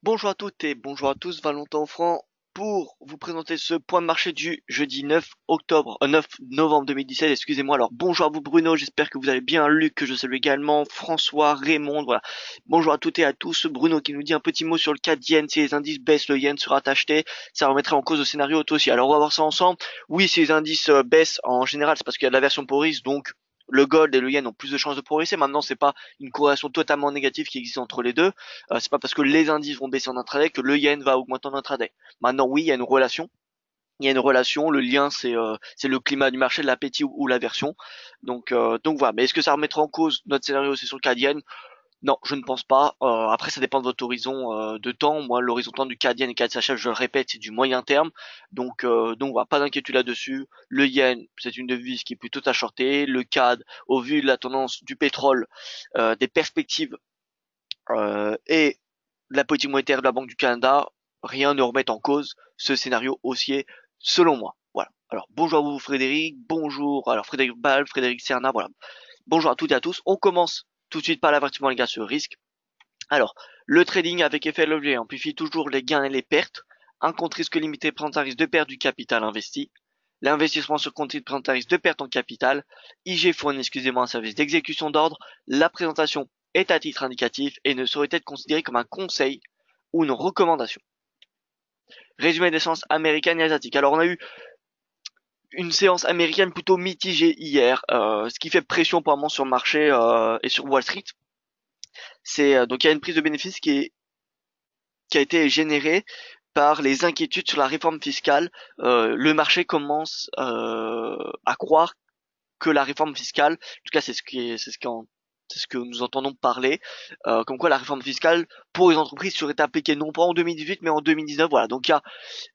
Bonjour à toutes et bonjour à tous, Valentin Franc pour vous présenter ce point de marché du jeudi 9 novembre 2017, excusez-moi. Alors bonjour à vous Bruno, j'espère que vous allez bien, Luc que je salue également, François, Raymond, voilà. Bonjour à toutes et à tous, Bruno qui nous dit un petit mot sur le cas de yen, si les indices baissent, le yen sera acheté, ça remettrait en cause le scénario aussi. Alors on va voir ça ensemble. Oui, si les indices baissent en général, c'est parce qu'il y a de la version pour risque, donc le gold et le yen ont plus de chances de progresser. Maintenant, c'est pas une corrélation totalement négative qui existe entre les deux. C'est pas parce que les indices vont baisser en intraday que le yen va augmenter en intraday. Maintenant, oui, il y a une relation. Il y a une relation, le lien c'est le climat du marché, l'appétit ou l'aversion. Donc voilà. Mais est-ce que ça remettra en cause notre scénario aussi sur le CAD yen? Non, je ne pense pas. Après, ça dépend de votre horizon de temps. Moi, l'horizon temps du CAD yen et CAD CHF, je le répète, c'est du moyen terme. Donc voilà, pas d'inquiétude là-dessus. Le yen, c'est une devise qui est plutôt à shorter. Le CAD, au vu de la tendance du pétrole, des perspectives et la politique monétaire de la Banque du Canada, rien ne remet en cause ce scénario haussier, selon moi. Voilà. Alors, bonjour à vous Frédéric, bonjour, alors Frédéric Ball, Frédéric Serna, voilà. Bonjour à toutes et à tous. On commence tout de suite par l'avertissement les gars sur risque. Alors, le trading avec effet levier amplifie toujours les gains et les pertes. Un compte risque limité présente un risque de perte du capital investi. L'investissement sur compte présente un risque de perte en capital. IG fournit, excusez-moi, un service d'exécution d'ordre. La présentation est à titre indicatif et ne saurait être considérée comme un conseil ou une recommandation. Résumé des séances américaines et asiatiques. Alors on a eu une séance américaine plutôt mitigée hier, ce qui fait pression pour le moment sur le marché et sur Wall Street. C'est donc il y a une prise de bénéfice qui a été générée par les inquiétudes sur la réforme fiscale. Le marché commence à croire que la réforme fiscale, en tout cas c'est ce que nous entendons parler, comme quoi la réforme fiscale pour les entreprises serait appliquée non pas en 2018 mais en 2019. Voilà, donc il y a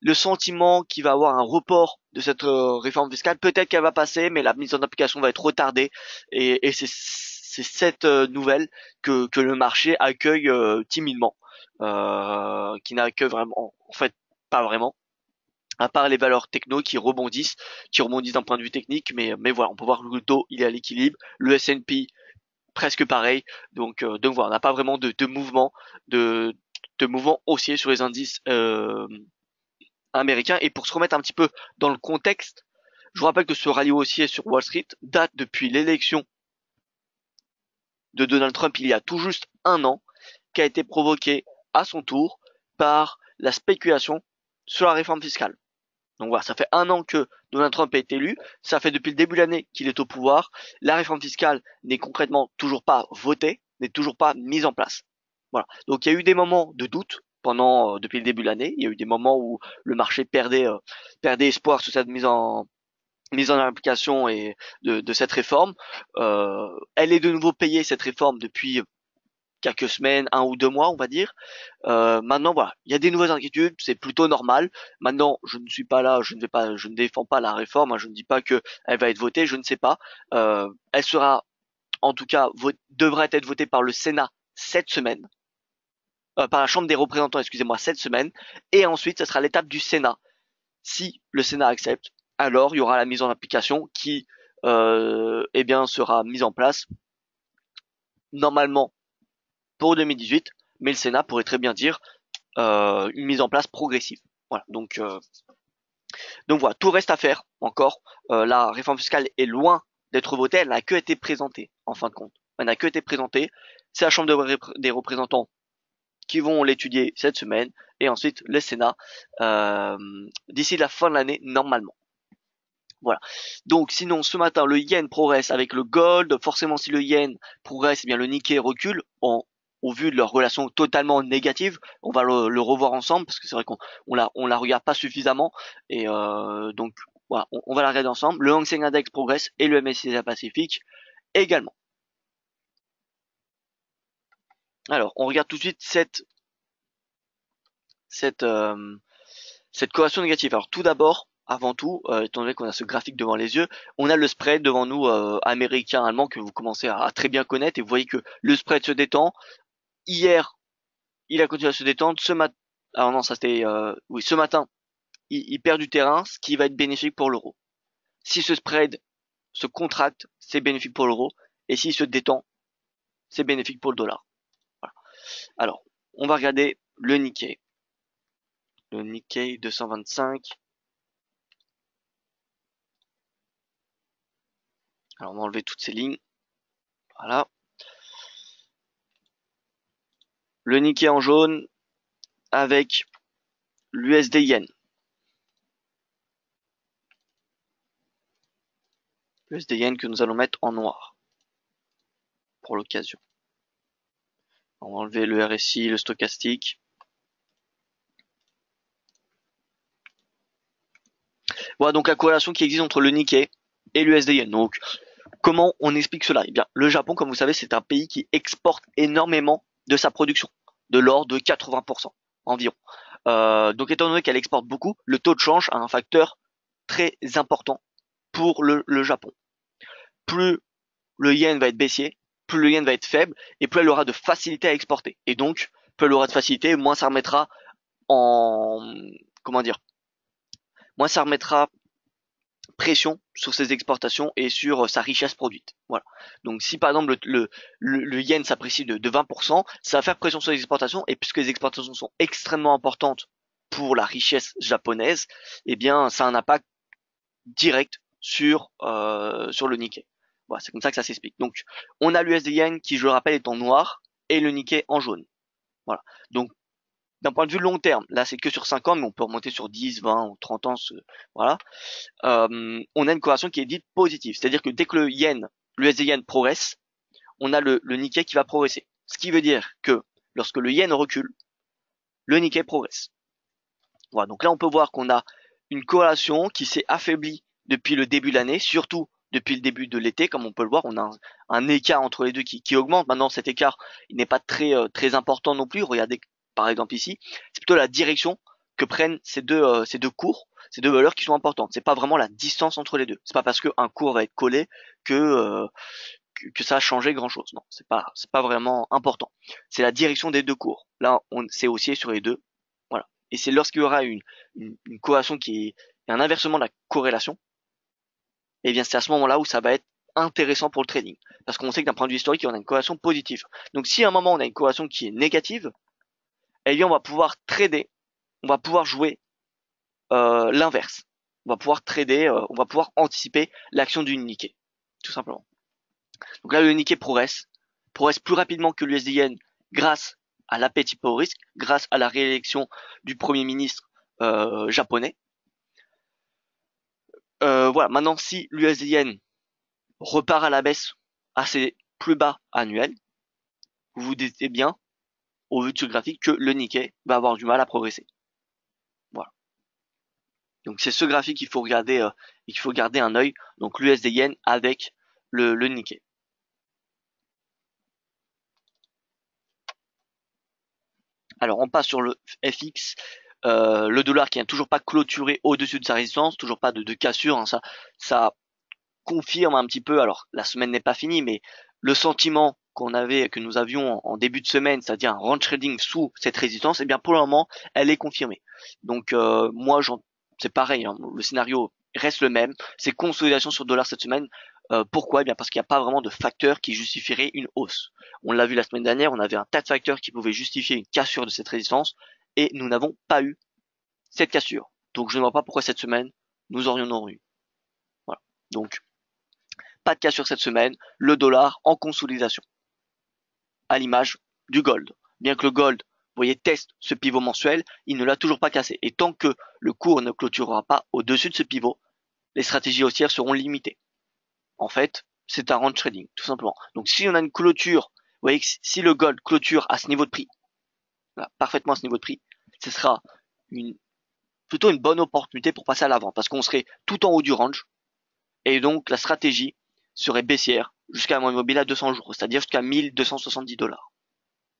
le sentiment qu'il va y avoir un report de cette réforme fiscale. Peut-être qu'elle va passer, mais la mise en application va être retardée. Et c'est cette nouvelle que le marché accueille timidement, qui n'accueille vraiment, en fait, pas vraiment. À part les valeurs techno qui rebondissent d'un point de vue technique, mais voilà, on peut voir que le Dow il est à l'équilibre, le S&P presque pareil, donc voilà, on n'a pas vraiment de mouvement de de mouvement haussier sur les indices américain. Et pour se remettre un petit peu dans le contexte, je vous rappelle que ce rallye haussier sur Wall Street date depuis l'élection de Donald Trump il y a tout juste un an, qui a été provoqué à son tour par la spéculation sur la réforme fiscale. Donc voilà, ça fait un an que Donald Trump est élu, ça fait depuis le début de l'année qu'il est au pouvoir, la réforme fiscale n'est concrètement toujours pas votée, n'est toujours pas mise en place. Voilà. Donc il y a eu des moments de doute pendant depuis le début de l'année, il y a eu des moments où le marché perdait espoir sur cette mise en application et de cette réforme. Elle est de nouveau payée cette réforme depuis quelques semaines, 1 ou 2 mois, on va dire. Maintenant, voilà, il y a des nouvelles inquiétudes, c'est plutôt normal. Maintenant, je ne suis pas là, je ne défends pas la réforme, hein, je ne dis pas que elle va être votée, je ne sais pas. Elle sera, en tout cas, devrait être votée par le Sénat cette semaine, par la Chambre des représentants, excusez-moi, cette semaine, et ensuite, ce sera l'étape du Sénat. Si le Sénat accepte, alors il y aura la mise en application qui, eh bien, sera mise en place normalement pour 2018, mais le Sénat pourrait très bien dire une mise en place progressive. Voilà, donc voilà, tout reste à faire encore. La réforme fiscale est loin d'être votée, elle n'a que été présentée en fin de compte. Elle n'a que été présentée. C'est la Chambre des représentants qui vont l'étudier cette semaine et ensuite le Sénat d'ici la fin de l'année normalement. Voilà. Donc sinon ce matin le yen progresse avec le gold. Forcément si le yen progresse, eh bien le Nikkei recule au vu de leur relation totalement négative. On va le revoir ensemble parce que c'est vrai qu'on la regarde pas suffisamment et donc voilà, on va la regarder ensemble. Le Hang Seng Index progresse et le MSCI Pacifique également. Alors on regarde tout de suite cette cette corrélation négative. Alors tout d'abord, avant tout, étant donné qu'on a ce graphique devant les yeux, on a le spread devant nous américain, allemand que vous commencez à très bien connaître et vous voyez que le spread se détend. Hier, il a continué à se détendre. Ce matin, alors non, ça c'était oui, ce matin, il perd du terrain, ce qui va être bénéfique pour l'euro. Si ce spread se contracte, c'est bénéfique pour l'euro, et s'il se détend, c'est bénéfique pour le dollar. Voilà. Alors, on va regarder le Nikkei. Le Nikkei 225. Alors on va enlever toutes ces lignes. Voilà. Le Nikkei en jaune avec l'USD Yen. L'USD Yen que nous allons mettre en noir pour l'occasion. On va enlever le RSI, le stochastique. Voilà donc la corrélation qui existe entre le Nikkei et l'USD Yen. Donc comment on explique cela? Eh bien, le Japon, comme vous savez, c'est un pays qui exporte énormément de sa production, de l'ordre de 80% environ. Donc étant donné qu'elle exporte beaucoup, le taux de change a un facteur très important pour le Japon. Plus le yen va être baissier, plus le yen va être faible, et plus elle aura de facilité à exporter. Et donc, plus elle aura de facilité, moins ça remettra en, comment dire, moins ça remettra pression sur ses exportations et sur sa richesse produite. Voilà. Donc si par exemple le yen s'apprécie de 20%, ça va faire pression sur les exportations, et puisque les exportations sont extrêmement importantes pour la richesse japonaise, eh bien ça a un impact direct sur le Nikkei. Voilà, c'est comme ça que ça s'explique. Donc on a l'USD Yen qui, je le rappelle, est en noir et le Nikkei en jaune. Voilà. Donc d'un point de vue long terme, là c'est que sur 5 ans, mais on peut remonter sur 10, 20 ou 30 ans, voilà. On a une corrélation qui est dite positive. C'est-à-dire que dès que l'USD Yen progresse, on a le Nikkei qui va progresser. Ce qui veut dire que lorsque le Yen recule, le Nikkei progresse. Voilà, donc là on peut voir qu'on a une corrélation qui s'est affaiblie depuis le début de l'année, surtout depuis le début de l'été, comme on peut le voir, on a un écart entre les deux qui augmente. Maintenant cet écart, il n'est pas très important non plus. Regardez par exemple ici, c'est plutôt la direction que prennent ces deux cours, ces deux valeurs qui sont importantes. C'est pas vraiment la distance entre les deux. C'est pas parce qu'un cours va être collé que ça a changé grand chose. Non, c'est pas vraiment important. C'est la direction des deux cours. Là, on s'est haussier sur les deux. Voilà. Et c'est lorsqu'il y aura une corrélation qui est un inversement de la corrélation, et bien c'est à ce moment-là où ça va être intéressant pour le trading. Parce qu'on sait que d'un point de vue historique, on a une corrélation positive. Donc si à un moment on a une corrélation qui est négative, eh bien on va pouvoir trader, on va pouvoir jouer l'inverse. On va pouvoir trader, on va pouvoir anticiper l'action du Nikkei, tout simplement. Donc là le Nikkei progresse plus rapidement que l'USD Yen grâce à l'appétit pour le risque, grâce à la réélection du Premier ministre japonais. Voilà, maintenant si l'USD Yen repart à la baisse à ses plus bas annuels, vous vous dites bien, au vu de ce graphique, que le Nikkei va avoir du mal à progresser. Voilà. Donc c'est ce graphique qu'il faut regarder, et qu'il faut garder un œil. Donc l'USD Yen avec le Nikkei. Alors on passe sur le FX. Le dollar qui n'a toujours pas clôturé au-dessus de sa résistance, toujours pas de cassure, hein, ça confirme un petit peu. Alors la semaine n'est pas finie, mais le sentiment que nous avions en début de semaine, c'est-à-dire un range trading sous cette résistance, eh bien pour le moment elle est confirmée. Donc moi c'est pareil, hein, le scénario reste le même, c'est consolidation sur le dollar cette semaine. Pourquoi? Eh bien parce qu'il n'y a pas vraiment de facteur qui justifierait une hausse. On l'a vu la semaine dernière, on avait un tas de facteurs qui pouvaient justifier une cassure de cette résistance, et nous n'avons pas eu cette cassure. Donc je ne vois pas pourquoi cette semaine nous aurions eu. Voilà. Donc pas de cassure cette semaine, le dollar en consolidation, à l'image du gold. Bien que le gold, vous voyez, teste ce pivot mensuel, il ne l'a toujours pas cassé. Et tant que le cours ne clôturera pas au-dessus de ce pivot, les stratégies haussières seront limitées. En fait, c'est un range trading, tout simplement. Donc si on a une clôture, vous voyez que si le gold clôture à ce niveau de prix, là, parfaitement à ce niveau de prix, ce sera plutôt une bonne opportunité pour passer à l'avant, parce qu'on serait tout en haut du range, et donc la stratégie serait baissière jusqu'à un moyen mobile à 200 jours, c'est-à-dire jusqu'à 1270$.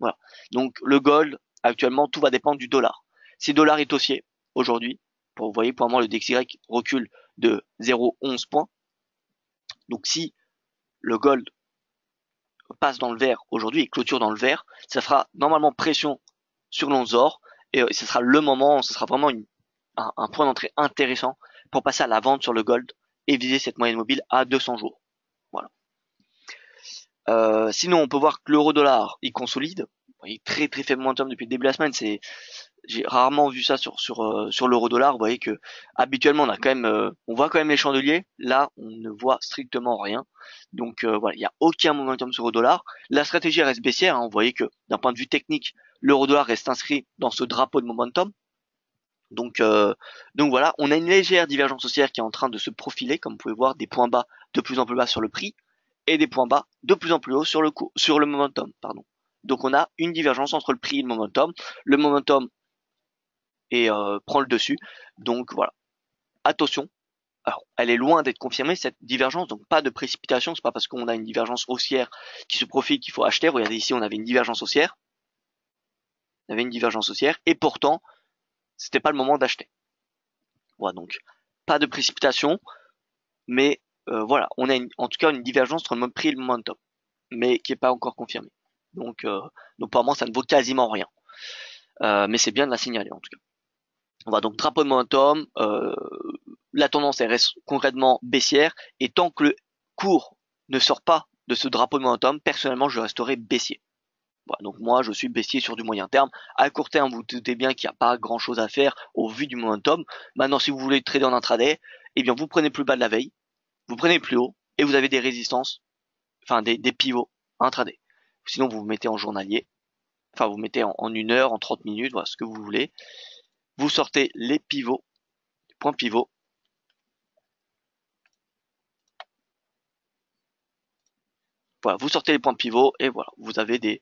Voilà. Donc le gold, actuellement, tout va dépendre du dollar. Si le dollar est haussier aujourd'hui, vous voyez, pour le moment, le DXY recule de 0,11 points. Donc si le gold passe dans le vert aujourd'hui et clôture dans le vert, ça fera normalement pression sur l'once or, et ce sera le moment, ce sera vraiment un point d'entrée intéressant pour passer à la vente sur le gold et viser cette moyenne mobile à 200 jours. Voilà. Sinon, on peut voir que l'euro dollar, il consolide. voyez, très très faible momentum depuis le début de la semaine. J'ai rarement vu ça sur l'euro-dollar. Vous voyez que habituellement on voit quand même les chandeliers. Là, on ne voit strictement rien. Donc voilà, il n'y a aucun momentum sur l'euro-dollar. La stratégie reste baissière, hein. Vous voyez que d'un point de vue technique, l'euro-dollar reste inscrit dans ce drapeau de momentum. Donc, euh, donc voilà, on a une légère divergence haussière qui est en train de se profiler, comme vous pouvez voir, des points bas de plus en plus bas sur le prix et des points bas de plus en plus haut sur le momentum, pardon. Donc on a une divergence entre le prix et le momentum. Le momentum prend le dessus. Donc voilà, attention. Alors, elle est loin d'être confirmée cette divergence, donc pas de précipitation. C'est pas parce qu'on a une divergence haussière qui se profile qu'il faut acheter. Regardez ici, on avait une divergence haussière, et pourtant c'était pas le moment d'acheter. Voilà, donc pas de précipitation, mais voilà, on a en tout cas une divergence entre le prix et le momentum, mais qui est pas encore confirmée. Donc pour moi, ça ne vaut quasiment rien. Mais c'est bien de la signaler en tout cas. On va donc drapeau de momentum, la tendance elle reste concrètement baissière, et tant que le cours ne sort pas de ce drapeau de momentum, personnellement je resterai baissier. Voilà, donc moi je suis baissier sur du moyen terme. À court terme, vous doutez bien qu'il n'y a pas grand chose à faire au vu du momentum. Maintenant, si vous voulez trader en intraday, eh bien vous prenez plus bas de la veille, vous prenez plus haut, et vous avez des résistances, enfin des pivots intraday. Sinon vous vous mettez en journalier, enfin vous mettez en 1 heure, en 30 minutes, voilà ce que vous voulez. Vous sortez les pivots, les points pivots. Voilà, vous sortez les points pivots et voilà, vous avez des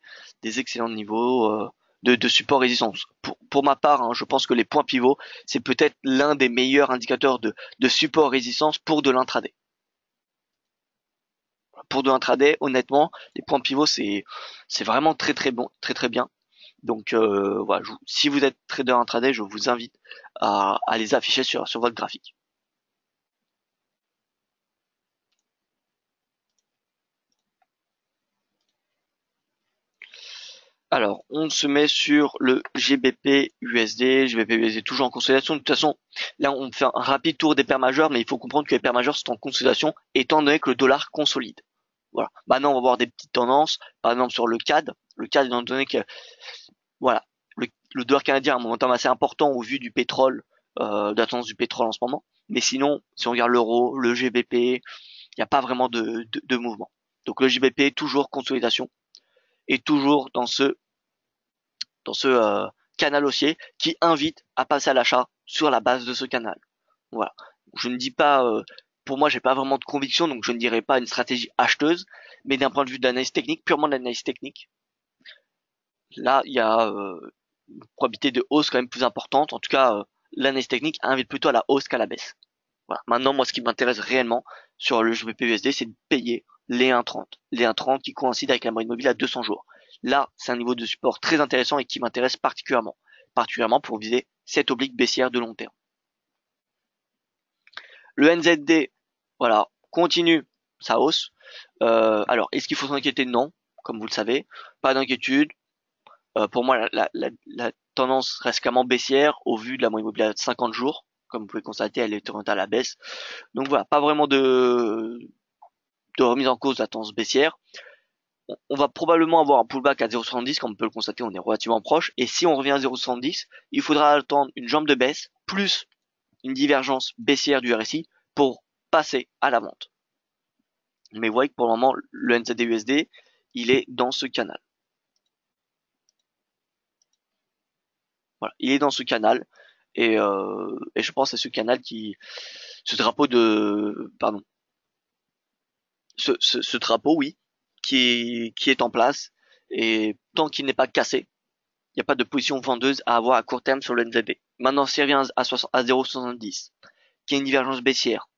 excellents niveaux de support résistance. Pour ma part, hein, je pense que les points pivots, c'est peut-être l'un des meilleurs indicateurs de support résistance pour de l'intraday. Pour de l'intraday, honnêtement, les points pivots, c'est vraiment très très bon, très très bien. Donc voilà, si vous êtes trader intraday, je vous invite à les afficher sur votre graphique. Alors, on se met sur le GBP USD. GBP USD toujours en consolidation. De toute façon, là, on fait un rapide tour des paires majeures, mais il faut comprendre que les paires majeures sont en consolidation, étant donné que le dollar consolide. Voilà. Maintenant, on va voir des petites tendances. Par exemple, sur le CAD. Le CAD, étant donné que, voilà, le dollar canadien a un momentum assez important au vu du pétrole, de la tendance du pétrole en ce moment. Mais sinon, si on regarde l'euro, le GBP, il n'y a pas vraiment de mouvement. Donc le GBP, toujours consolidation, et toujours dans ce canal haussier qui invite à passer à l'achat sur la base de ce canal. Voilà. Je ne dis pas, pour moi, j'ai pas vraiment de conviction, donc je ne dirais pas une stratégie acheteuse, mais d'un point de vue d'analyse technique, purement d'analyse technique, là, il y a une probabilité de hausse quand même plus importante. En tout cas, l'analyse technique invite plutôt à la hausse qu'à la baisse. Voilà. Maintenant, moi, ce qui m'intéresse réellement sur le GBP-USD, c'est de payer les 1,30. Les 1,30 qui coïncident avec la moyenne mobile à 200 jours. Là, c'est un niveau de support très intéressant et qui m'intéresse particulièrement. Particulièrement pour viser cette oblique baissière de long terme. Le NZD, voilà, continue sa hausse. Alors, est-ce qu'il faut s'inquiéter? Non, comme vous le savez. Pas d'inquiétude. Pour moi, la tendance reste clairement baissière au vu de la moyenne mobile à 50 jours. Comme vous pouvez constater, elle est orientée à la baisse. Donc voilà, pas vraiment de remise en cause de la tendance baissière. On va probablement avoir un pullback à 0,70, comme on peut le constater, on est relativement proche. Et si on revient à 0,70, il faudra attendre une jambe de baisse plus une divergence baissière du RSI pour passer à la vente. Mais vous voyez que pour le moment, le NZD-USD, il est dans ce canal. Voilà, il est dans ce canal. Et je pense que c'est ce canal ce drapeau de, pardon, ce drapeau, oui, qui est en place. Et tant qu'il n'est pas cassé, il n'y a pas de position vendeuse à avoir à court terme sur le NZD. Maintenant, si on revient à 0,70, qui est une divergence baissière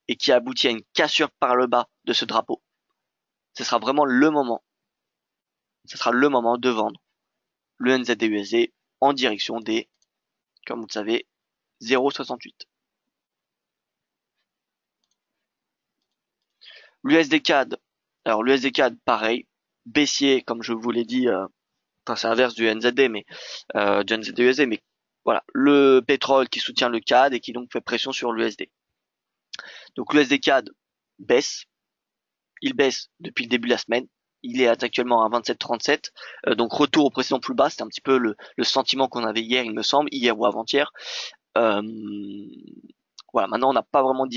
et qui aboutit à une cassure par le bas de ce drapeau, ce sera vraiment le moment. Ce sera le moment de vendre le NZD-USD en direction des, comme vous le savez, 0,68. L'USD CAD, alors l'USD CAD, pareil, baissier, comme je vous l'ai dit, enfin c'est l'inverse du NZD, mais du NZD-USD, mais voilà, le pétrole qui soutient le CAD et qui donc fait pression sur l'USD. Donc l'USD CAD baisse, il baisse depuis le début de la semaine, il est actuellement à 27,37, donc retour au précédent plus bas. C'était un petit peu le sentiment qu'on avait hier, il me semble, hier ou avant-hier. Euh, voilà, maintenant on n'a pas vraiment de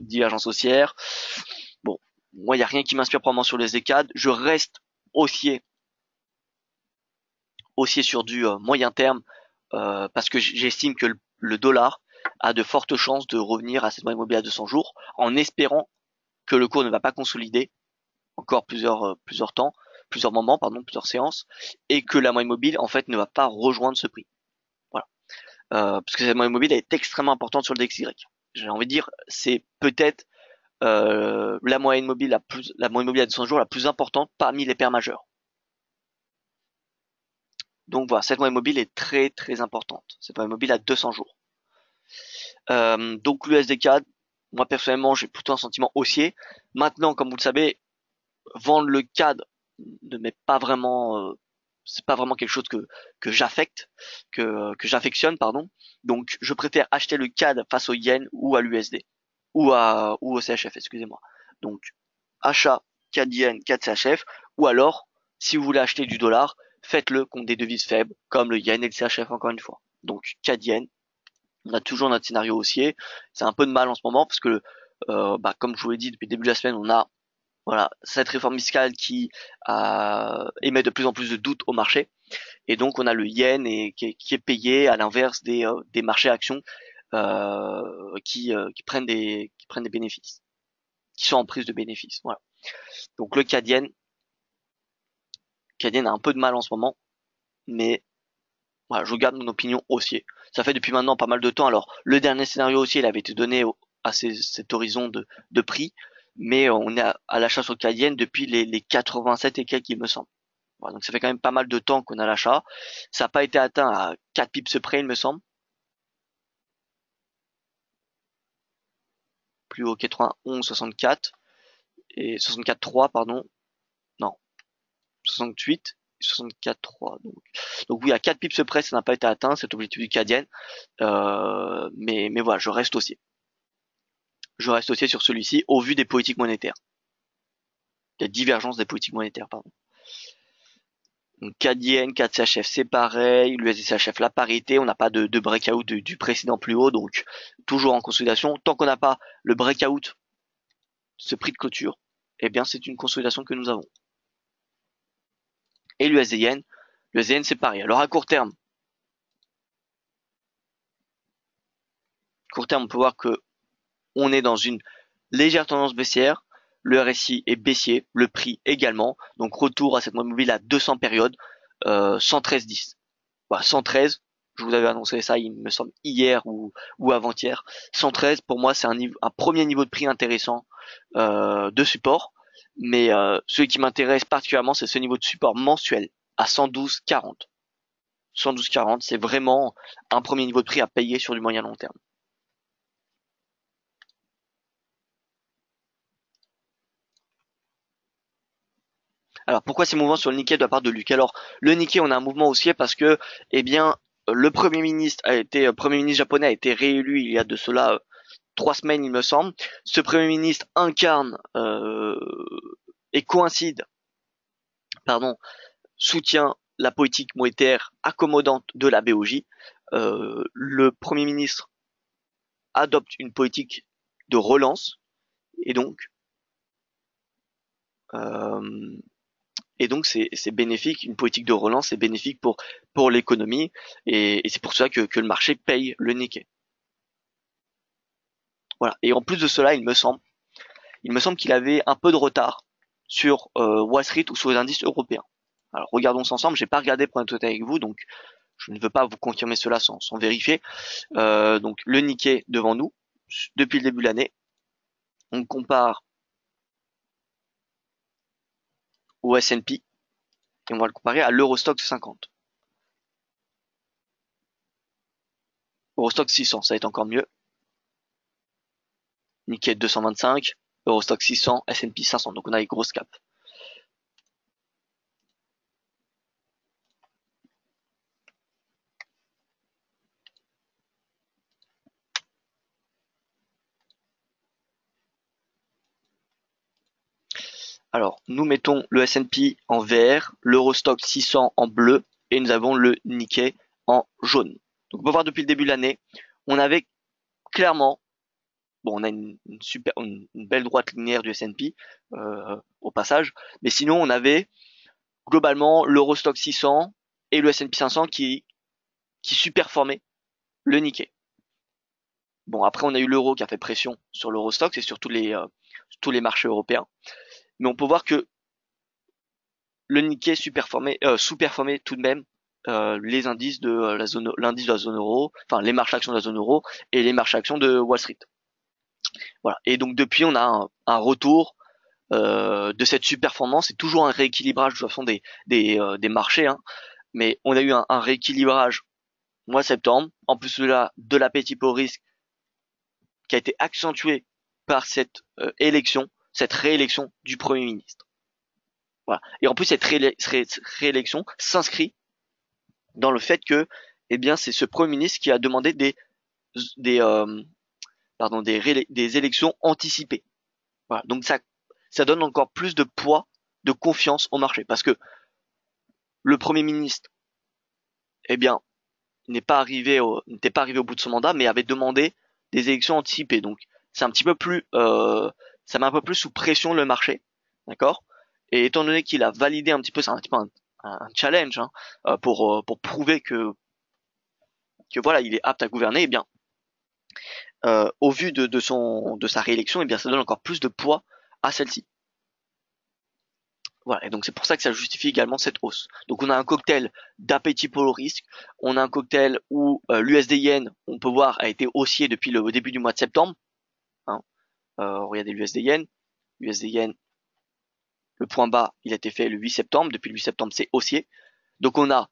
divergence haussière. Bon, moi il y a rien qui m'inspire probablement sur les ECAD. Je reste haussier, haussier sur du moyen terme parce que j'estime que le dollar a de fortes chances de revenir à cette moyenne mobile à 200 jours, en espérant que le cours ne va pas consolider encore plusieurs temps, plusieurs moments, pardon, plusieurs séances, et que la moyenne mobile en fait ne va pas rejoindre ce prix. Voilà, parce que cette moyenne mobile est extrêmement importante sur le DXY. J'ai envie de dire, c'est peut-être la moyenne mobile à 200 jours la plus importante parmi les paires majeures. Donc voilà, cette moyenne mobile est très très importante. Cette moyenne mobile à 200 jours. Donc l'USD-CAD, moi personnellement, j'ai plutôt un sentiment haussier. Maintenant, comme vous le savez, vendre le CAD ne m'est pas vraiment, c'est pas vraiment quelque chose que j'affecte, que j'affectionne, pardon. Donc je préfère acheter le CAD face au yen ou à l'USD ou au CHF, excusez-moi. Donc achat CAD yen, CAD CHF, ou alors si vous voulez acheter du dollar, faites-le contre des devises faibles comme le yen et le CHF encore une fois. Donc CAD yen, on a toujours notre scénario haussier. C'est un peu de mal en ce moment parce que, comme je vous l'ai dit depuis le début de la semaine, on a voilà cette réforme fiscale qui émet de plus en plus de doutes au marché. Et donc on a le yen qui est payé à l'inverse des marchés actions qui prennent des bénéfices, qui sont en prise de bénéfices. Voilà. Donc le CAD yen a un peu de mal en ce moment, mais voilà, je garde mon opinion haussier. Ça fait depuis maintenant pas mal de temps. Alors, le dernier scénario haussier, il avait été donné à cet horizon de prix, mais on est à l'achat sur Cadienne depuis les 87 et quelques, il me semble. Voilà, donc ça fait quand même pas mal de temps qu'on a l'achat. Ça n'a pas été atteint à 4 pips près, il me semble. Plus haut 91, 64 et 64,3, pardon. Non, 68, 64,3. Donc oui, à 4 pips près, ça n'a pas été atteint, cet objectif du Cadienne. Mais voilà, je reste aussi sur celui-ci au vu des politiques monétaires, des divergences des politiques monétaires, pardon. Donc CAD-Yen, CAD-CHF c'est pareil, l'USD-CHF la parité, on n'a pas de breakout du précédent plus haut, donc toujours en consolidation. Tant qu'on n'a pas le breakout, ce prix de clôture, eh bien c'est une consolidation que nous avons. Et l'USD-Yen, l'USD-Yen c'est pareil. Alors à court terme, on peut voir que on est dans une légère tendance baissière, le RSI est baissier, le prix également, donc retour à cette moyenne mobile à 200 périodes, 113,10. Voilà, 113, je vous avais annoncé ça, il me semble, hier ou avant-hier. 113, pour moi, c'est un premier niveau de prix intéressant de support, mais celui qui m'intéresse particulièrement, c'est ce niveau de support mensuel à 112,40. 112,40, c'est vraiment un premier niveau de prix à payer sur du moyen long terme. Alors pourquoi ces mouvements sur le Nikkei de la part de Luc? Alors le Nikkei, on a un mouvement haussier parce que, eh bien, le premier ministre japonais a été réélu il y a de cela 3 semaines, il me semble. Ce premier ministre incarne et coïncide, pardon, soutient la politique monétaire accommodante de la BOJ. Le premier ministre adopte une politique de relance et donc euh, c'est bénéfique, une politique de relance c'est bénéfique pour l'économie et c'est pour ça que le marché paye le Nikkei. Voilà. Et en plus de cela, il me semble qu'il avait un peu de retard sur Wall Street ou sur les indices européens. Alors regardons ça ensemble, j'ai pas regardé pour être honnête avec vous, donc je ne veux pas vous confirmer cela sans vérifier. Donc le Nikkei devant nous, depuis le début de l'année, on compare au S&P et on va le comparer à l'Eurostoxx 50. Eurostoxx 600, ça va être encore mieux. Nikkei 225, Eurostoxx 600, S&P 500, donc on a les grosses caps. Alors, nous mettons le S&P en vert, l'Eurostock 600 en bleu et nous avons le Nikkei en jaune. Donc, on peut voir depuis le début de l'année, on avait clairement, bon, on a une belle droite linéaire du S&P au passage, mais sinon on avait globalement l'Eurostock 600 et le S&P 500 qui superformaient le Nikkei. Bon, après on a eu l'euro qui a fait pression sur l'Eurostock, c'est sur tous les marchés européens, mais on peut voir que le Nikkei sous-performait tout de même les indices de l'indice de la zone euro, enfin les marchés actions de la zone euro et les marchés actions de Wall Street. Voilà. Et donc depuis, on a un retour de cette super-performance. C'est toujours un rééquilibrage de toute façon des marchés, hein. Mais on a eu un rééquilibrage mois de septembre. En plus de l'appétit pour risque qui a été accentué par cette cette réélection du Premier ministre. Voilà. Et en plus, cette réélection s'inscrit dans le fait que, eh bien, c'est ce Premier ministre qui a demandé des, euh, des élections anticipées. Voilà. Donc ça donne encore plus de poids, de confiance au marché, parce que le Premier ministre, eh bien, n'était pas arrivé au bout de son mandat, mais avait demandé des élections anticipées. Donc c'est un petit peu plus, ça met un peu plus sous pression le marché, d'accord? Et étant donné qu'il a validé un petit peu, c'est un petit peu un challenge, hein, pour prouver que voilà, il est apte à gouverner, eh bien, au vu de sa réélection, eh bien, ça donne encore plus de poids à celle-ci. Voilà, et donc c'est pour ça que ça justifie également cette hausse. Donc on a un cocktail d'appétit pour le risque, on a un cocktail où l'USD Yen, on peut voir, a été haussier depuis le début du mois de septembre. Hein. Regardez l'USD Yen. USD Yen, le point bas, il a été fait le 8 septembre. Depuis le 8 septembre, c'est haussier. Donc on a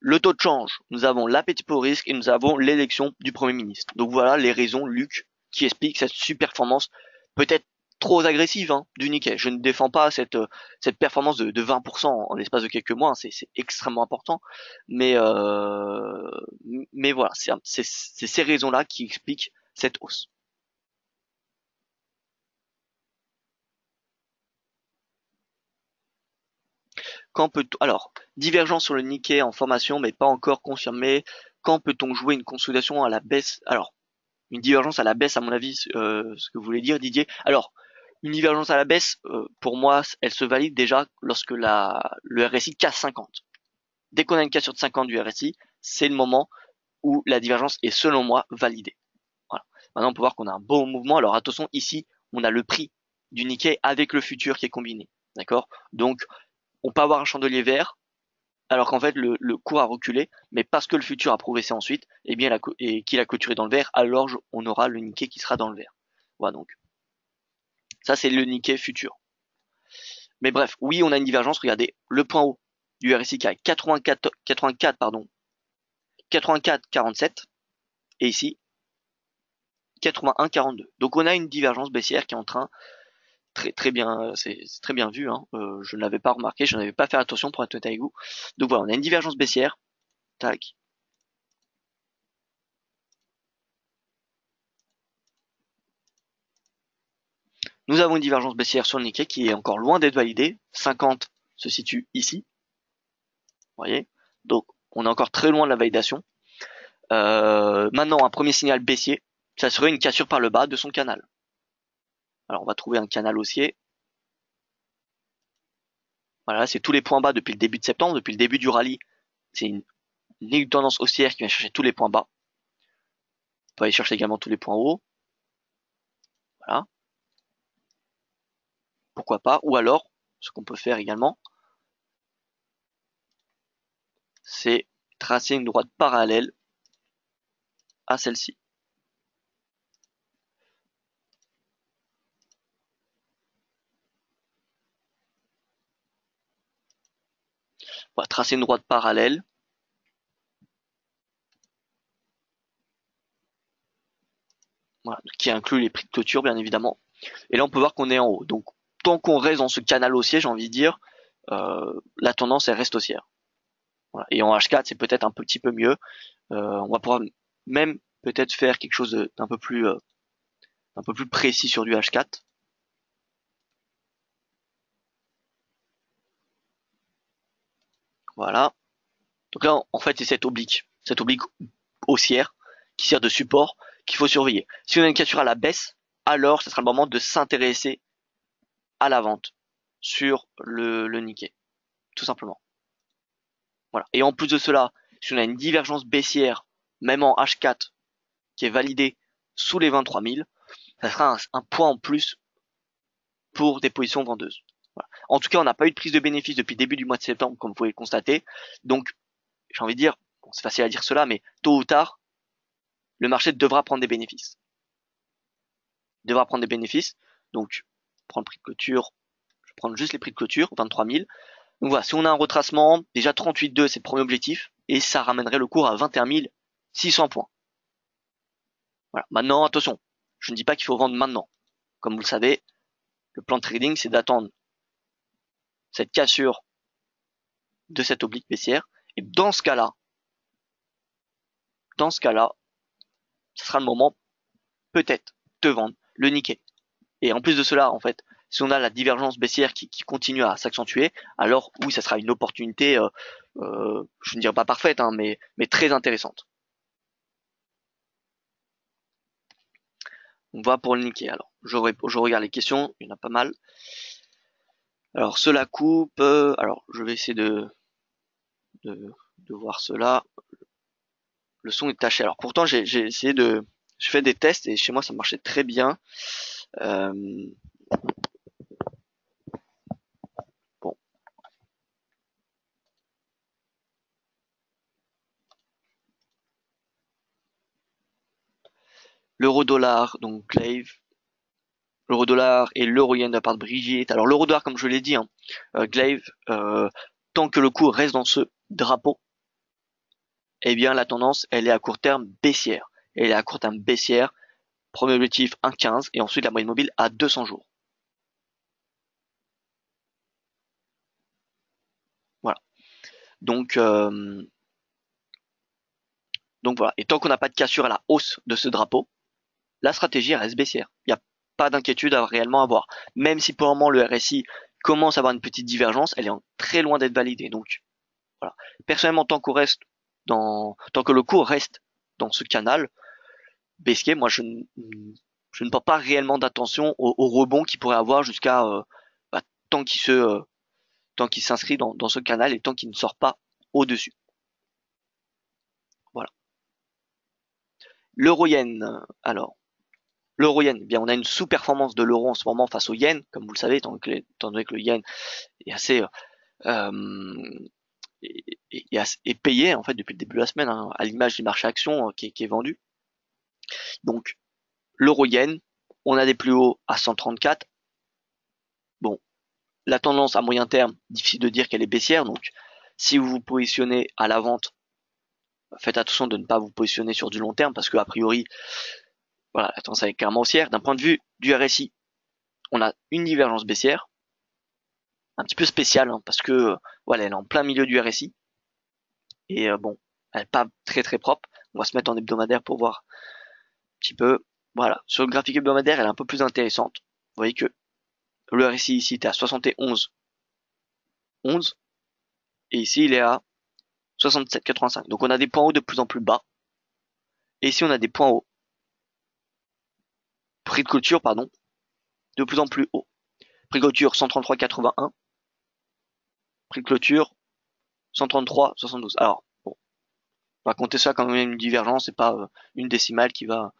le taux de change, nous avons l'appétit pour le risque et nous avons l'élection du Premier ministre. Donc voilà les raisons, Luc, qui expliquent cette super-performance peut-être trop agressive, hein, du Nikkei. Je ne défends pas cette performance de 20% en l'espace de quelques mois, hein, c'est extrêmement important. Mais, mais voilà, c'est ces raisons-là qui expliquent cette hausse. Alors, divergence sur le Nikkei en formation, mais pas encore confirmé. Quand peut-on jouer une consolidation à la baisse? Alors, une divergence à la baisse, à mon avis, ce que vous voulez dire, Didier. Alors, une divergence à la baisse, pour moi, elle se valide déjà lorsque le RSI casse 50. Dès qu'on a une cassure de 50 du RSI, c'est le moment où la divergence est, selon moi, validée. Voilà. Maintenant, on peut voir qu'on a un beau mouvement. Alors, attention, ici, on a le prix du Nikkei avec le futur qui est combiné. D'accord? Donc, on peut avoir un chandelier vert, alors qu'en fait le cours a reculé, mais parce que le futur a progressé ensuite, et bien et qu'il a clôturé dans le vert, alors on aura le Nikkei qui sera dans le vert. Voilà, donc ça c'est le Nikkei futur. Mais bref, oui, on a une divergence. Regardez le point haut du RSI qui est à 84 pardon, 84,47 et ici 81,42. Donc on a une divergence baissière qui est en train très bien, c'est très bien vu, hein. Je ne l'avais pas remarqué, je n'avais pas fait attention pour être honnête avec vous. Donc voilà, on a une divergence baissière. Tac. Nous avons une divergence baissière sur le Nikkei qui est encore loin d'être validée. 50 se situe ici. Vous voyez? Donc, on est encore très loin de la validation. Maintenant, un premier signal baissier, ça serait une cassure par le bas de son canal. Alors, on va trouver un canal haussier. Voilà, c'est tous les points bas depuis le début de septembre, depuis le début du rallye. C'est une ligne de tendance haussière qui vient chercher tous les points bas. On peut aller chercher également tous les points hauts. Voilà. Pourquoi pas? Ou alors, ce qu'on peut faire également, c'est tracer une droite parallèle à celle-ci. On va tracer une droite parallèle. Voilà, qui inclut les prix de clôture, bien évidemment. Et là, on peut voir qu'on est en haut. Donc, tant qu'on reste dans ce canal haussier, j'ai envie de dire, la tendance, elle reste haussière. Voilà. Et en H4, c'est peut-être un petit peu mieux. On va pouvoir même peut-être faire quelque chose d'un peu plus précis sur du H4. Voilà. Donc là, en fait, c'est cette oblique haussière qui sert de support qu'il faut surveiller. Si on a une cassure à la baisse, alors ce sera le moment de s'intéresser à la vente sur le Nikkei, tout simplement. Voilà. Et en plus de cela, si on a une divergence baissière, même en H4, qui est validée sous les 23 000, ça sera un point en plus pour des positions vendeuses. Voilà. En tout cas, on n'a pas eu de prise de bénéfice depuis le début du mois de septembre, comme vous pouvez le constater. Donc, j'ai envie de dire, bon, c'est facile à dire cela, mais tôt ou tard, le marché devra prendre des bénéfices. Il devra prendre des bénéfices. Donc, prendre le prix de clôture, je vais prendre juste les prix de clôture, 23 000. Donc voilà, si on a un retracement, déjà 38,2, c'est le premier objectif, et ça ramènerait le cours à 21 600 points. Voilà. Maintenant, attention, je ne dis pas qu'il faut vendre maintenant. Comme vous le savez, le plan de trading, c'est d'attendre cette cassure de cette oblique baissière. Et dans ce cas-là, ce sera le moment, peut-être, de vendre le Nikkei. Et en plus de cela, en fait, si on a la divergence baissière qui continue à s'accentuer, alors oui, ça sera une opportunité, je ne dirais pas parfaite, hein, mais très intéressante. On va pour le Nikkei. Alors, je regarde les questions, il y en a pas mal. Alors, cela coupe. Alors, je vais essayer de voir cela. Le son est taché. Alors, pourtant, j'ai essayé je fais des tests et chez moi, ça marchait très bien. Euh, bon. L'euro-dollar, donc Glaive. L'euro-dollar et l'euro-yen de la part de Brigitte. Alors, l'euro-dollar, comme je l'ai dit, hein, Glaive, tant que le cours reste dans ce drapeau, eh bien, la tendance, elle est à court terme baissière. Elle est à court terme baissière. Premier objectif 1,15 et ensuite la moyenne mobile à 200 jours. Voilà. Donc, voilà. Et tant qu'on n'a pas de cassure à la hausse de ce drapeau, la stratégie reste baissière. Il n'y a pas d'inquiétude à réellement avoir. Même si pour le moment le RSI commence à avoir une petite divergence, elle est très loin d'être validée. Donc voilà. Personnellement, tant que le cours reste dans ce canal baissier, moi je ne porte pas réellement d'attention au rebond qu'il pourrait avoir jusqu'à bah, tant qu'il s'inscrit dans ce canal et tant qu'il ne sort pas au-dessus. Voilà. L'euro-yen, alors, l'euro-yen, eh bien, on a une sous-performance de l'euro en ce moment face au yen, comme vous le savez, étant donné que le yen est assez est payé en fait depuis le début de la semaine, hein, à l'image du marché action qui est vendu. Donc, l'euro-yen, on a des plus hauts à 134. Bon, la tendance à moyen terme, difficile de dire qu'elle est baissière, donc si vous vous positionnez à la vente, faites attention de ne pas vous positionner sur du long terme parce que a priori, voilà, la tendance est clairement haussière. D'un point de vue du RSI, on a une divergence baissière, un petit peu spéciale hein, parce que voilà, elle est en plein milieu du RSI et bon, elle n'est pas très très propre. On va se mettre en hebdomadaire pour voir un petit peu. Voilà, sur le graphique hebdomadaire, elle est un peu plus intéressante. Vous voyez que le RSI ici était à 71,11 et ici il est à 67,85. Donc on a des points hauts de plus en plus bas. Et ici on a des points hauts, prix de clôture pardon, de plus en plus haut. Prix de clôture 133,81. Prix de clôture 133,72. Alors bon, on va compter ça quand même une divergence, c'est pas une décimale qui va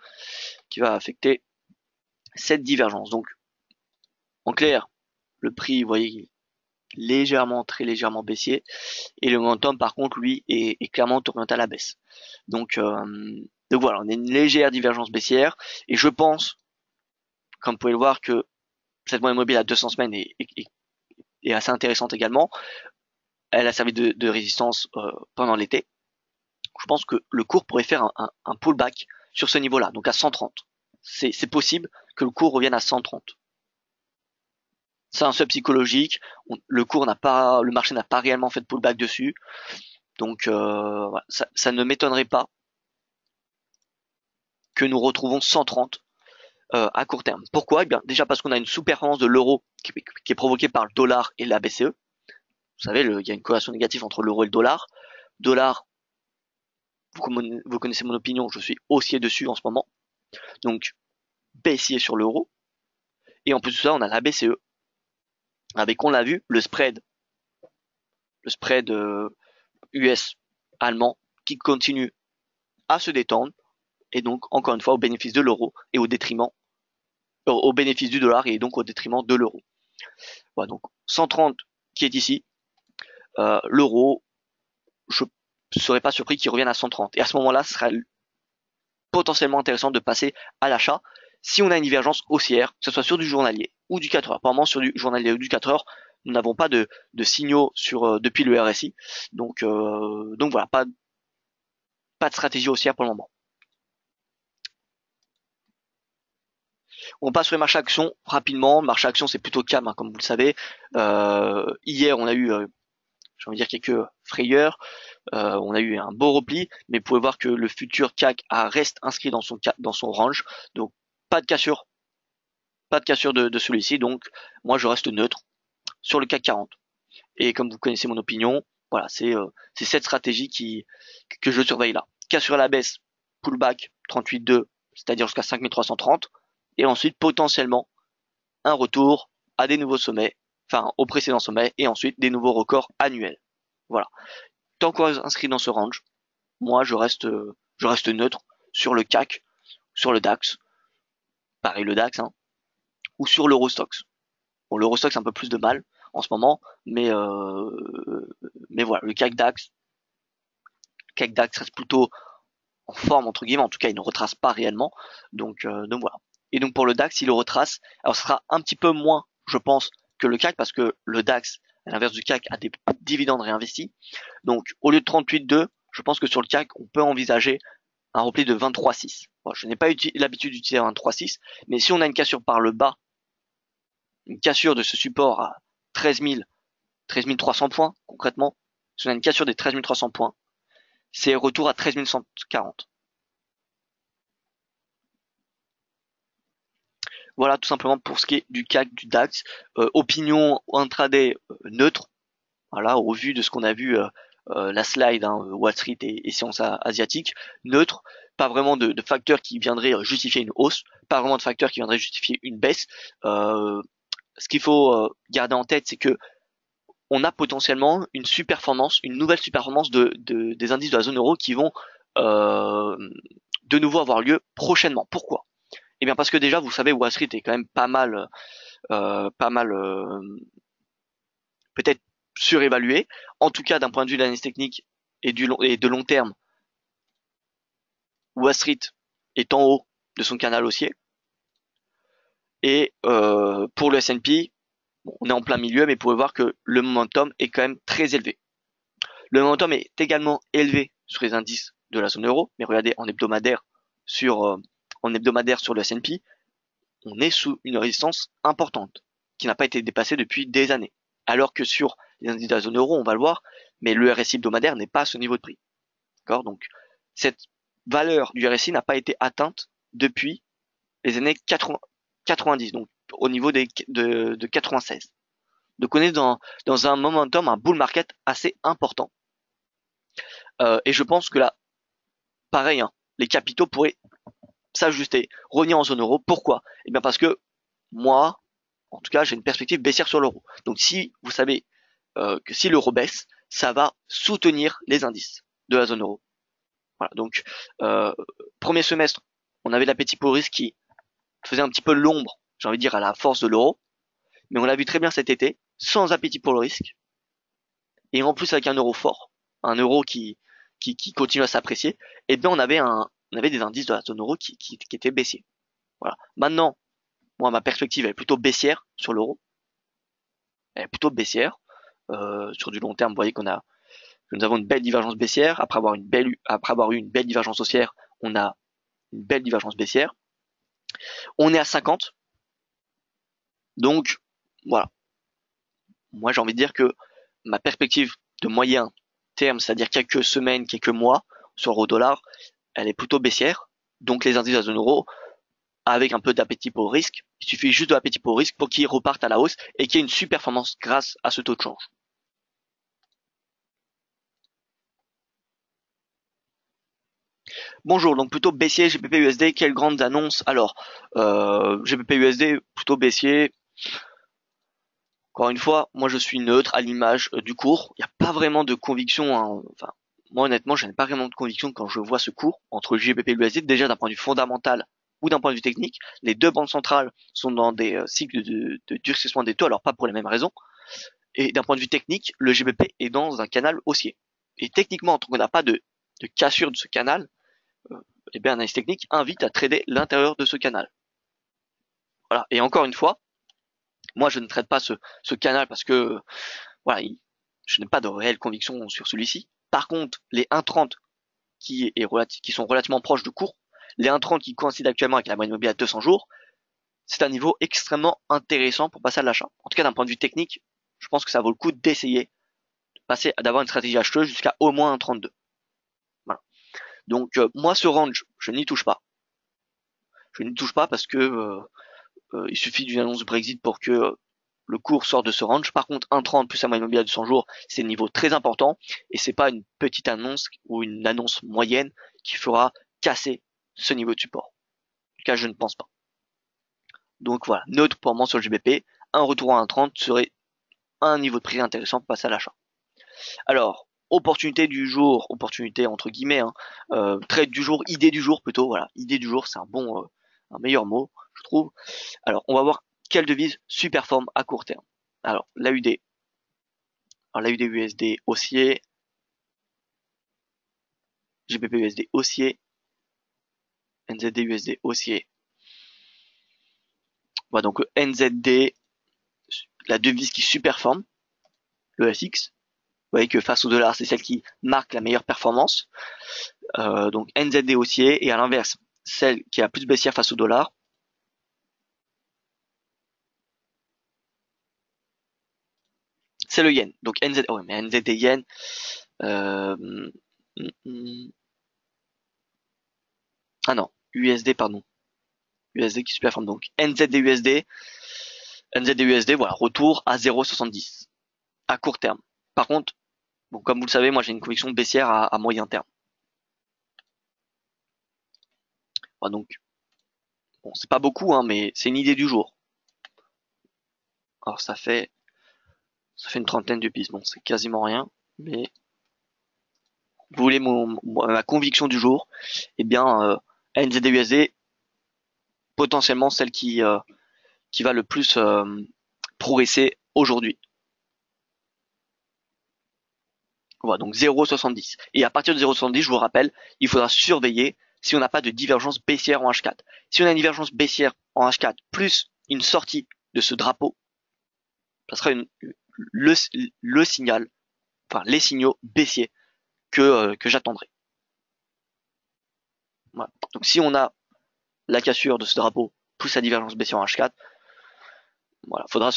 affecter cette divergence. Donc en clair, le prix, vous voyez, légèrement, très légèrement baissier, et le momentum par contre lui est clairement orienté à la baisse. Donc voilà, on a une légère divergence baissière, et je pense, comme vous pouvez le voir, que cette moyenne mobile à 200 semaines est assez intéressante également. Elle a servi de résistance pendant l'été. Je pense que le cours pourrait faire un pullback sur ce niveau-là, donc à 130. C'est possible que le cours revienne à 130. C'est un seuil psychologique. Le marché n'a pas réellement fait de pullback dessus. Donc voilà, ça ne m'étonnerait pas que nous retrouvons 130 à court terme. Pourquoi? Eh bien, déjà parce qu'on a une sous-performance de l'euro qui est provoquée par le dollar et la BCE. savez, il y a une corrélation négative entre l'euro et le dollar. Dollar, vous connaissez mon opinion, je suis haussier dessus en ce moment. Donc, baissier sur l'euro. Et en plus de ça, on a la BCE. Avec, on l'a vu, le spread US allemand qui continue à se détendre. Et donc, encore une fois, au bénéfice de l'euro et au bénéfice du dollar et donc au détriment de l'euro. Voilà, donc 130 qui est ici. L'euro, je ne serais pas surpris qu'il revienne à 130. Et à ce moment-là, ce sera potentiellement intéressant de passer à l'achat si on a une divergence haussière, que ce soit sur du journalier ou du 4 heures. Apparemment, sur du journalier ou du 4 heures, nous n'avons pas de signaux depuis le RSI. Donc voilà, pas de stratégie haussière pour le moment. On passe sur les marchés actions rapidement. Le marché actions, c'est plutôt calme, hein, comme vous le savez. Hier, on a eu, j'ai envie de dire, quelques frayeurs. On a eu un beau repli, mais vous pouvez voir que le futur CAC reste inscrit dans son range. Donc, pas de cassure de celui-ci. Donc, moi, je reste neutre sur le CAC 40. Et comme vous connaissez mon opinion, voilà, c'est cette stratégie que je surveille là. Cassure à la baisse, pullback 38,2, c'est-à-dire jusqu'à 5330. Et ensuite, potentiellement, un retour à des nouveaux sommets, enfin au précédent sommet, et ensuite des nouveaux records annuels. Voilà. Tant qu'on est inscrit dans ce range, moi je reste neutre sur le CAC, sur le DAX, pareil le DAX, hein, ou sur l'Eurostoxx. Bon, l'Eurostoxx a un peu plus de mal en ce moment, mais voilà, le CAC DAX reste plutôt en forme entre guillemets, en tout cas il ne retrace pas réellement, donc voilà. Et donc pour le DAX, il le retrace, alors ce sera un petit peu moins, je pense, que le CAC, parce que le DAX, à l'inverse du CAC, a des dividendes réinvestis. Donc au lieu de 38,2, je pense que sur le CAC, on peut envisager un repli de 23,6. Bon, je n'ai pas l'habitude d'utiliser un 23,6, mais si on a une cassure par le bas, une cassure de ce support à 13 300 points, concrètement, si on a une cassure des 13 300 points, c'est retour à 13 140. Voilà tout simplement pour ce qui est du CAC, du DAX. Opinion intraday neutre. Voilà, au vu de ce qu'on a vu la slide, hein, Wall Street et séances asiatiques, neutre. Pas vraiment de facteurs qui viendraient justifier une hausse, pas vraiment de facteurs qui viendraient justifier une baisse. Ce qu'il faut garder en tête, c'est que on a potentiellement une nouvelle performance des indices de la zone euro qui vont de nouveau avoir lieu prochainement. Pourquoi? Eh bien parce que déjà, vous savez, Wall Street est quand même pas mal peut-être surévalué. En tout cas, d'un point de vue de l'analyse technique et de long terme, Wall Street est en haut de son canal haussier. Et pour le S&P, bon, on est en plein milieu, mais vous pouvez voir que le momentum est quand même très élevé. Le momentum est également élevé sur les indices de la zone euro, mais regardez en hebdomadaire sur le S&P, on est sous une résistance importante qui n'a pas été dépassée depuis des années. Alors que sur les indices de la zone euro, on va le voir, mais le RSI hebdomadaire n'est pas à ce niveau de prix. D'accord? Donc, cette valeur du RSI n'a pas été atteinte depuis les années 90, donc au niveau de 96. Donc, on est dans un momentum, un bull market assez important. Et je pense que là, pareil, hein, les capitaux pourraient s'ajuster, revenir en zone euro. Pourquoi? Eh bien parce que moi, en tout cas, j'ai une perspective baissière sur l'euro. Donc si vous savez que si l'euro baisse, ça va soutenir les indices de la zone euro. Voilà. Donc premier semestre, on avait l'appétit pour le risque qui faisait un petit peu l'ombre, j'ai envie de dire, à la force de l'euro. Mais on l'a vu très bien cet été, sans appétit pour le risque. Et en plus avec un euro fort, un euro qui continue à s'apprécier, et bien on avait des indices de la zone euro qui étaient baissiers. Voilà. Maintenant, moi ma perspective est plutôt baissière sur l'euro. Elle est plutôt baissière. Sur du long terme, vous voyez que nous avons une belle divergence baissière. Après avoir eu une belle divergence haussière, on a une belle divergence baissière. On est à 50. Donc, voilà. Moi, j'ai envie de dire que ma perspective de moyen terme, c'est-à-dire quelques semaines, quelques mois sur l'euro-dollar, elle est plutôt baissière. Donc, les indices de la zone euro, avec un peu d'appétit pour le risque, il suffit juste de l'appétit pour le risque pour qu'ils repartent à la hausse et qu'il y ait une super performance grâce à ce taux de change. Bonjour, donc plutôt baissier, GBP USD, quelles grandes annonces? Alors, GBP USD, plutôt baissier. Encore une fois, moi je suis neutre à l'image du cours. Il n'y a pas vraiment de conviction, hein. Enfin, moi honnêtement, je n'ai pas vraiment de conviction quand je vois ce cours entre GBP et l'USD. Déjà d'un point de vue fondamental ou d'un point de vue technique, les deux banques centrales sont dans des cycles de durcissement des taux, alors pas pour les mêmes raisons. Et d'un point de vue technique, le GBP est dans un canal haussier. Et techniquement, tant qu'on n'a pas de cassure de ce canal, eh bien, l'analyse technique invite à trader l'intérieur de ce canal. Voilà. Et encore une fois, moi, je ne traite pas ce canal parce que, voilà, je n'ai pas de réelle conviction sur celui-ci. Par contre, les 1,30 qui sont relativement proches de cours, les 1,30 qui coïncident actuellement avec la moyenne mobile à 200 jours, c'est un niveau extrêmement intéressant pour passer à l'achat. En tout cas, d'un point de vue technique, je pense que ça vaut le coup d'essayer de passer, d'avoir une stratégie acheteuse jusqu'à au moins 1,32. Voilà. Donc, moi, ce range, je n'y touche pas. Je n'y touche pas parce que il suffit d'une annonce de Brexit pour que le cours sorte de ce range. Par contre, 1,30 plus la moyenne mobile à 200 jours, c'est un niveau très important et c'est pas une petite annonce ou une annonce moyenne qui fera casser ce niveau de support. En tout cas, je ne pense pas. Donc voilà, neutre pour moi sur le GBP. Un retour à 1,30 serait un niveau de prix intéressant pour passer à l'achat. Alors, opportunité du jour, opportunité entre guillemets, hein, trade du jour, idée du jour plutôt, voilà, idée du jour, c'est un meilleur mot, je trouve. Alors, on va voir quelle devise superforme à court terme. Alors, l'AUD. Alors, l'AUD USD haussier, GBP USD haussier, NZD USD haussier. Voilà, donc NZD, la devise qui superforme, le FX. Vous voyez que face au dollar, c'est celle qui marque la meilleure performance. Donc NZD haussier, et à l'inverse, celle qui a plus baissière face au dollar, c'est le yen. Donc NZD, oh, mais NZD yen, euh, ah non, USD, pardon. USD qui superforme donc. NZD USD, NZD USD, voilà, retour à 0,70 à court terme. Par contre, bon, comme vous le savez, moi j'ai une conviction baissière à moyen terme. Voilà, donc, bon, c'est pas beaucoup, hein, mais c'est une idée du jour. Alors ça fait une trentaine de pistes. Bon, c'est quasiment rien, mais vous voulez ma conviction du jour, eh bien, NZD USD, potentiellement celle qui va le plus progresser aujourd'hui. Voilà, donc 0,70. Et à partir de 0,70, je vous rappelle, il faudra surveiller si on n'a pas de divergence baissière en H4. Si on a une divergence baissière en H4 plus une sortie de ce drapeau, ça sera le signal, enfin les signaux baissiers que j'attendrai. Voilà. Donc si on a la cassure de ce drapeau plus la divergence baissière en H4, voilà, faudra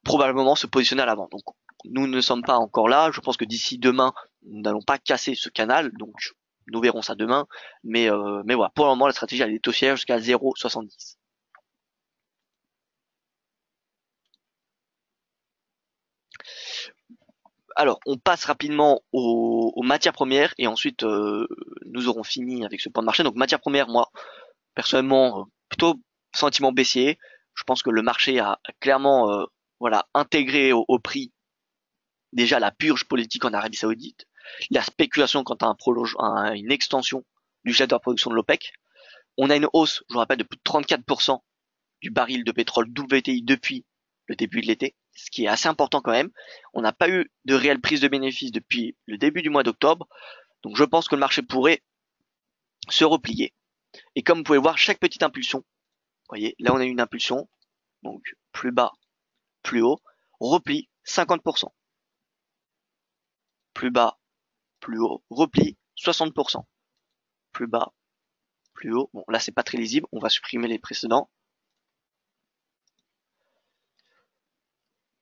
probablement se positionner à l'avant. Donc nous ne sommes pas encore là. Je pense que d'ici demain, nous n'allons pas casser ce canal. Donc nous verrons ça demain. Mais voilà, pour le moment, la stratégie elle est haussière jusqu'à 0,70. Alors, on passe rapidement aux matières premières et ensuite nous aurons fini avec ce point de marché. Donc matières premières, moi personnellement, plutôt sentiment baissier. Je pense que le marché a clairement voilà intégré au prix déjà la purge politique en Arabie Saoudite, la spéculation quant à une extension du jet de la production de l'OPEC. On a une hausse, je vous rappelle, de plus de 34% du baril de pétrole WTI depuis le début de l'été, ce qui est assez important quand même. On n'a pas eu de réelle prise de bénéfices depuis le début du mois d'octobre, donc je pense que le marché pourrait se replier. Et comme vous pouvez voir, chaque petite impulsion, vous voyez, là on a une impulsion, donc plus bas, plus haut, repli 50%. Plus bas, plus haut, repli 60%. Plus bas, plus haut. Bon, là c'est pas très lisible, on va supprimer les précédents.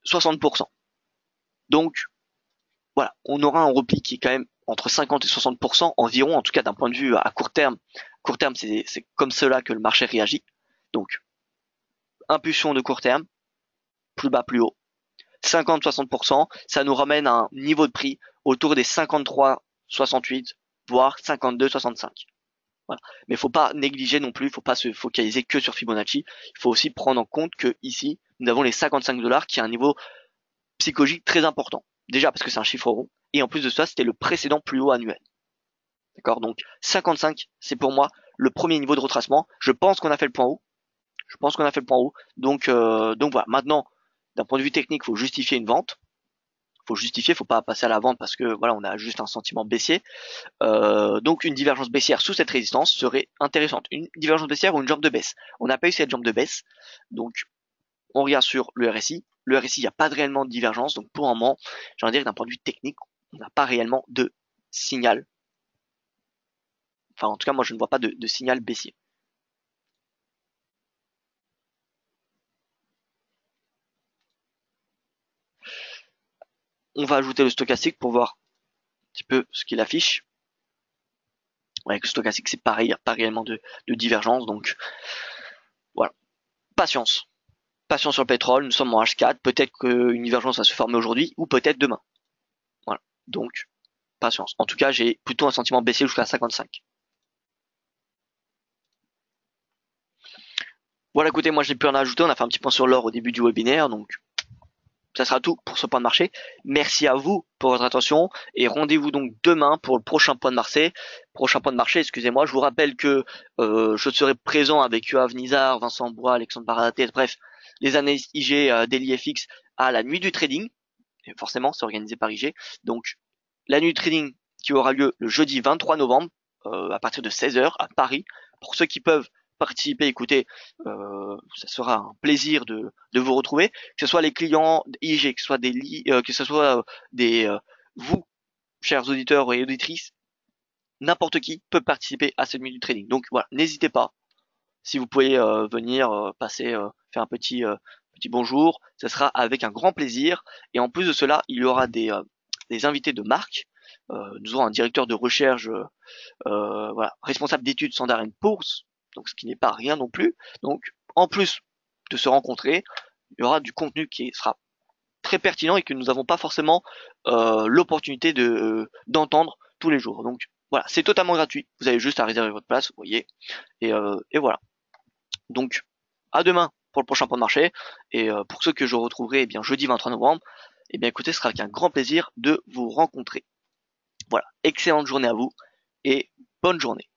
60%. Donc, voilà, on aura un repli qui est quand même entre 50 et 60% environ, en tout cas d'un point de vue à court terme. Court terme, c'est comme cela que le marché réagit. Donc, impulsion de court terme, plus bas, plus haut. 50-60%, ça nous ramène à un niveau de prix autour des 53-68, voire 52-65. Voilà. Mais faut pas négliger non plus, faut pas se focaliser que sur Fibonacci. Il faut aussi prendre en compte que ici, nous avons les 55 dollars qui est un niveau psychologique très important. Déjà parce que c'est un chiffre rond, et en plus de ça, c'était le précédent plus haut annuel. D'accord? Donc 55, c'est pour moi le premier niveau de retracement. Je pense qu'on a fait le point haut. Je pense qu'on a fait le point haut. Donc voilà. Maintenant, d'un point de vue technique, il faut justifier une vente. Faut justifier, faut pas passer à la vente parce que voilà, on a juste un sentiment baissier. Donc une divergence baissière sous cette résistance serait intéressante. Une divergence baissière ou une jambe de baisse. On n'a pas eu cette jambe de baisse. Donc on regarde sur le RSI. Le RSI, il n'y a pas de réellement de divergence. Donc pour un moment, j'ai envie de dire que d'un point de vue technique, on n'a pas réellement de signal. Enfin, en tout cas, moi, je ne vois pas de signal baissier. On va ajouter le stochastique pour voir un petit peu ce qu'il affiche. Avec le stochastique, c'est pareil, il n'y a pas réellement de divergence. Donc voilà, patience. Patience sur le pétrole, nous sommes en H4. Peut-être qu'une divergence va se former aujourd'hui ou peut-être demain. Voilà, donc patience. En tout cas, j'ai plutôt un sentiment baissier jusqu'à 55. Voilà, écoutez, moi je n'ai plus rien à ajouter. On a fait un petit point sur l'or au début du webinaire, donc ça sera tout pour ce point de marché. Merci à vous pour votre attention et rendez-vous donc demain pour le prochain point de marché. Excusez-moi. Je vous rappelle que je serai présent avec Yoav Nizar, Vincent Bois, Alexandre Baratet, bref, les analystes IG, Daily FX à la nuit du trading. Et forcément, c'est organisé par IG. Donc la nuit du trading qui aura lieu le jeudi 23 novembre à partir de 16h à Paris. Pour ceux qui peuvent participer, écoutez, ça sera un plaisir de vous retrouver, que ce soit les clients IG, que ce soit que ce soit vous, chers auditeurs et auditrices, n'importe qui peut participer à cette nuit du trading. Donc voilà, n'hésitez pas. Si vous pouvez venir passer, faire un petit bonjour, ce sera avec un grand plaisir. Et en plus de cela, il y aura des invités de marque. Nous aurons un directeur de recherche, voilà, responsable d'études Standard & Poor's, donc ce qui n'est pas rien non plus. Donc, en plus de se rencontrer, il y aura du contenu qui sera très pertinent et que nous n'avons pas forcément l'opportunité d'entendre tous les jours. Donc voilà, c'est totalement gratuit. Vous avez juste à réserver votre place, vous voyez. Et voilà. Donc à demain pour le prochain point de marché. Et pour ceux que je retrouverai eh bien jeudi 23 novembre, eh bien écoutez, ce sera avec un grand plaisir de vous rencontrer. Voilà, excellente journée à vous et bonne journée.